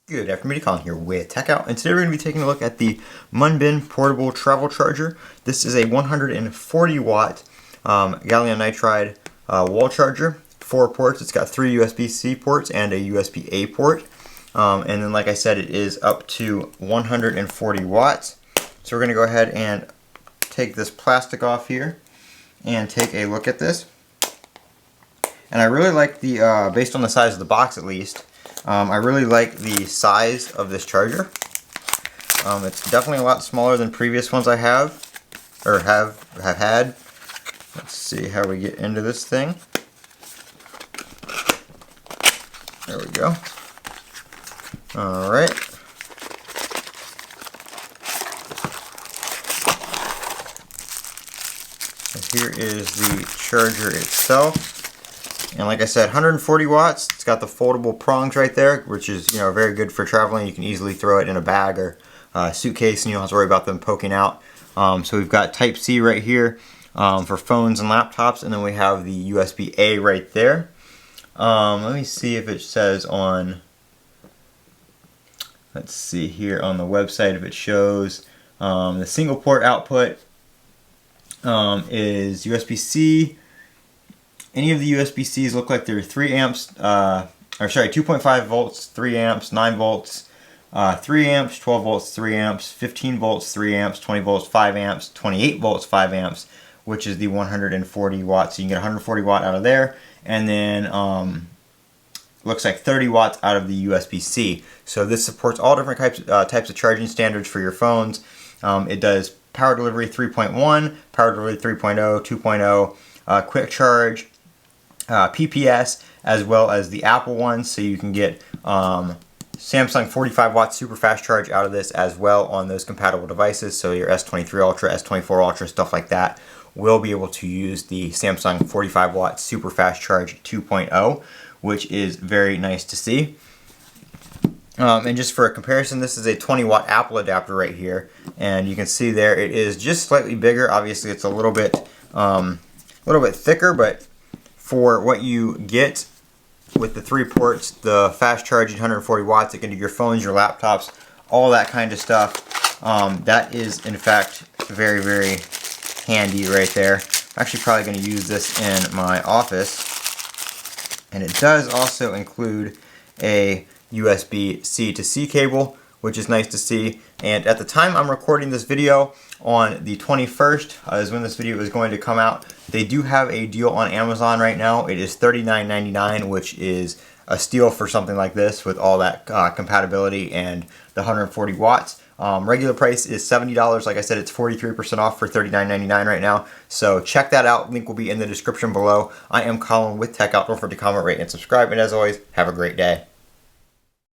Good afternoon, Colin here with Techout, and today we're going to be taking a look at the MUNBYN portable travel charger. This is a 140 watt gallium nitride wall charger, 4 ports. It's got 3 USB-C ports and a USB-A port, and then like I said, it is up to 140 watts. So we're going to go ahead and take this plastic off here and take a look at this. And I really like the, based on the size of the box at least, I really like the size of this charger. It's definitely a lot smaller than previous ones I have had. Let's see how we get into this thing. There we go. Alright. So here is the charger itself. And like I said, 140 watts. It's got the foldable prongs right there, which is, you know, very good for traveling. You can easily throw it in a bag or a suitcase, and you don't have to worry about them poking out. So we've got Type-C right here for phones and laptops, and then we have the USB-A right there. Let me see if it says on, let's see here on the website if it shows the single port output is USB-C. Any of the USB-Cs look like they're 3 amps, 2.5 volts, 3 amps, 9 volts, 3 amps, 12 volts, 3 amps, 15 volts, 3 amps, 20 volts, 5 amps, 28 volts, 5 amps, which is the 140 watts. So you can get 140 watt out of there, and then looks like 30 watts out of the USB-C. So this supports all different types of charging standards for your phones. It does power delivery 3.1, power delivery 3.0, 2.0, quick charge, PPS, as well as the Apple ones, so you can get Samsung 45 watt super fast charge out of this as well on those compatible devices. So your S23 Ultra, S24 Ultra, stuff like that will be able to use the Samsung 45 watt super fast charge 2.0, which is very nice to see. And just for a comparison, this is a 20 watt Apple adapter right here, and you can see there it is just slightly bigger. Obviously it's a little bit thicker, but for what you get with the 3 ports, the fast charging 140 watts, it can do your phones, your laptops, all that kind of stuff. That is in fact very, very handy right there. I'm actually probably going to use this in my office. And it does also include a USB-C to C cable, which is nice to see. And at the time I'm recording this video, on the 21st is when this video is going to come out. They do have a deal on Amazon right now. It is $39.99, which is a steal for something like this with all that compatibility and the 140 watts. Regular price is $70. Like I said, it's 43% off for $39.99 right now. So check that out. Link will be in the description below. I am Colin with Techout. Don't forget to comment, rate, and subscribe. And as always, have a great day.